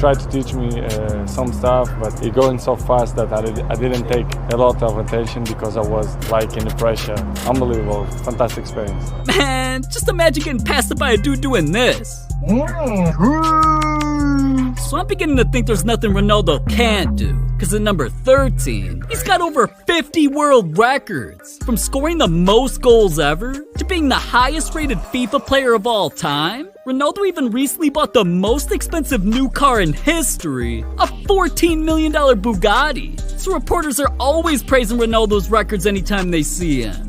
tried to teach me some stuff, but it going so fast that I didn't take a lot of attention because I was like in the pressure. Unbelievable, fantastic experience. Man, just imagine getting passed up by a dude doing this. So I'm beginning to think there's nothing Renaldo can't do. Cause at number 13, he's got over 50 world records. From scoring the most goals ever, to being the highest rated FIFA player of all time. Renaldo even recently bought the most expensive new car in history, a $14 million Bugatti. So reporters are always praising Renaldo's records anytime they see him.